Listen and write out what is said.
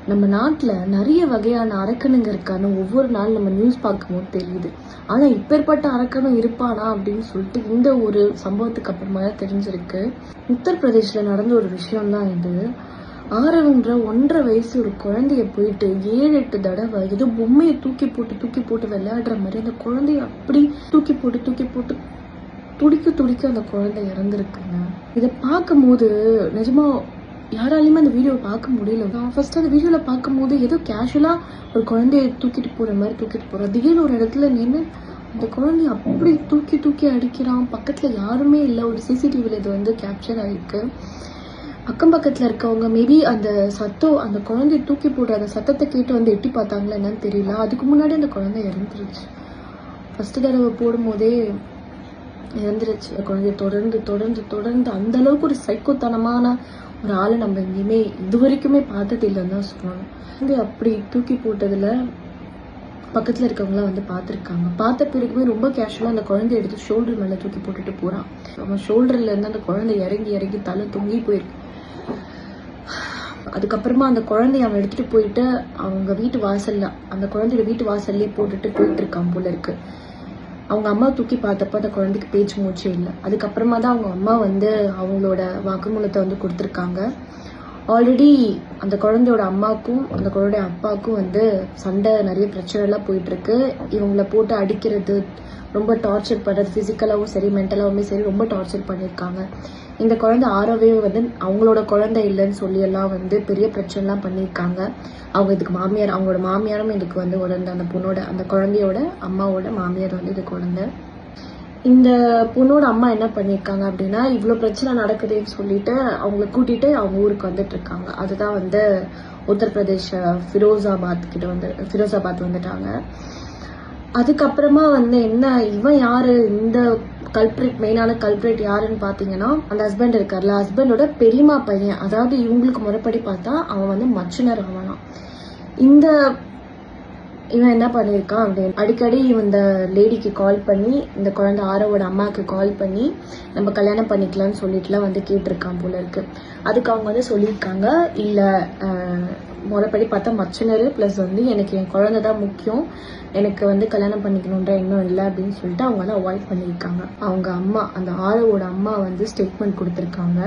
நம்ம நாட்டில் நிறைய வகையான அரக்கனுங்க இருக்கான்னு ஒவ்வொரு நாள் நம்ம நியூஸ் பார்க்கும்போது தெரியுது. ஆனால் இப்பேற்பட்ட அரக்கனும் இருப்பானா அப்படின்னு சொல்லிட்டு இந்த ஒரு சம்பவத்துக்கு அப்புறமா தான் தெரிஞ்சிருக்கு. உத்தரப்பிரதேசில் நடந்த ஒரு விஷயம் தான் இது. ஆரவன்ற 1.5 வயசு ஒரு குழந்தைய போயிட்டு 7-8 தடவை ஏதோ பொம்மையை தூக்கி போட்டு விளையாடுற மாதிரி அந்த குழந்தைய அப்படி தூக்கி போட்டு துடிக்க அந்த குழந்தை இறந்துருக்குங்க. இதை பார்க்கும்போது நிஜமா யாராலையுமே அந்த வீடியோவை பார்க்க முடியல. நான் ஃபர்ஸ்ட் அந்த வீடியோவில் பார்க்கும்போது ஏதோ கேஷுவலாக ஒரு குழந்தைய தூக்கிட்டு போகிற மாதிரி தூக்கிட்டு போகிறோம். திடீர்னு ஒரு இடத்துல நின்று அந்த குழந்தைய அப்படி தூக்கி அடிக்கிறான். பக்கத்தில் யாருமே இல்லை. ஒரு சிசிடிவியில் இது வந்து கேப்சர் ஆகிருக்கு. அக்கம் பக்கத்தில் இருக்கவங்க மேபி அந்த குழந்தைய தூக்கி போடுற அந்த சத்தத்தை கேட்டு வந்து எட்டி பார்த்தாங்களா என்னன்னு தெரியல. அதுக்கு முன்னாடி அந்த குழந்தை இறந்துருச்சு. ஃபர்ஸ்ட் தடவை போடும்போதே இறந்துருச்சு. குழந்தைய தொடர்ந்து அந்த அளவுக்கு ஒரு சைக்கோத்தனமான ஒரு ஆளை நம்ம எங்கேயுமே இது வரைக்குமே பார்த்தது இல்லைன்னு தான் சொல்லணும். வந்து அப்படி தூக்கி போட்டதுல பக்கத்துல இருக்கவங்களாம் வந்து பார்த்துருக்காங்க. பார்த்த பிறகுமே ரொம்ப கேஷுவலாக அந்த குழந்தைய எடுத்து ஷோல்டர் மேலே தூக்கி போட்டுட்டு போறான். அவன் ஷோல்டர்ல இருந்து அந்த குழந்தை இறங்கி தலை தொங்கி போயிருக்கு. அதுக்கப்புறமா அந்த குழந்தைய அவன் எடுத்துட்டு போயிட்டு அவங்க வீட்டு வாசல்ல அந்த குழந்தையோட வீட்டு வாசல்லே போட்டுட்டு போயிட்டு இருக்கான் போல இருக்கு. அவங்க அம்மா தூக்கி பார்த்தப்ப அந்த குழந்தைக்கு பேச்சு மூச்சே இல்லை. அதுக்கப்புறமா தான் அவங்க அம்மா வந்து அவங்களோட வாக்குமூலத்தை வந்து கொடுத்துருக்காங்க. ஆல்ரெடி அந்த குழந்தையோட அம்மாவுக்கும் அந்த குழந்தைய அப்பாவுக்கும் வந்து சண்டை, நிறைய பிரச்சனைலாம் போயிட்டு இருக்கு. இவங்கள போட்டு அடிக்கிறது, ரொம்ப டார்ச்சர் பண்ணுறது, ஃபிசிக்கலாகவும் சரி மென்டலாகவுமே சரி ரொம்ப டார்ச்சர் பண்ணியிருக்காங்க. இந்த குழந்தை ஆறவே வந்து அவங்களோட குழந்தை இல்லைன்னு சொல்லி எல்லாம் வந்து பெரிய பிரச்சனைலாம் பண்ணியிருக்காங்க. அவங்க இதுக்கு மாமியார், அவங்களோட மாமியாரும் இதுக்கு வந்து உடனே அந்த குழந்தையோட அம்மாவோட மாமியார் வந்து இது குழந்தை. இந்த பொண்ணோட அம்மா என்ன பண்ணியிருக்காங்க அப்படின்னா, இவ்வளோ பிரச்சனை நடக்குதுன்னு சொல்லிட்டு அவங்கள கூட்டிட்டு அவங்க ஊருக்கு வந்துட்டு இருக்காங்க. அதுதான் வந்து உத்தரப்பிரதேஷ் ஃபிரோசாபாத் வந்துட்டாங்க. அதுக்கப்புறமா வந்து என்ன, இவன் யாரு, இந்த மெயினான கல்பிரேட் யாருன்னு பாத்தீங்கன்னா அந்த ஹஸ்பண்ட் இருக்கார்ல, ஹஸ்பண்டோட பெரியமா பையன். அதாவது இவங்களுக்கு முறைப்படி பார்த்தா அவன் வந்து மச்சினர் ஆகலாம். இவன் என்ன பண்ணியிருக்கான் அப்படின்னு அடிக்கடி இந்த லேடிக்கு கால் பண்ணி, இந்த குழந்தை ஆரோவோட அம்மாவுக்கு கால் பண்ணி நம்ம கல்யாணம் பண்ணிக்கலாம்னு சொல்லிட்டுலாம் வந்து கேட்டிருக்கான் போல இருக்கு. அதுக்கு அவங்க வந்து சொல்லியிருக்காங்க, இல்லை முறைப்படி பார்த்தா மச்சினர் ப்ளஸ் வந்து எனக்கு என் குழந்தை தான் முக்கியம், எனக்கு வந்து கல்யாணம் பண்ணிக்கணுன்ற எண்ணம் இல்லை அப்படின்னு சொல்லிட்டு அவங்க வந்து அவாய்ட் பண்ணியிருக்காங்க. அவங்க அம்மா, அந்த ஆரோவோட அம்மா வந்து ஸ்டேட்மெண்ட் கொடுத்துருக்காங்க.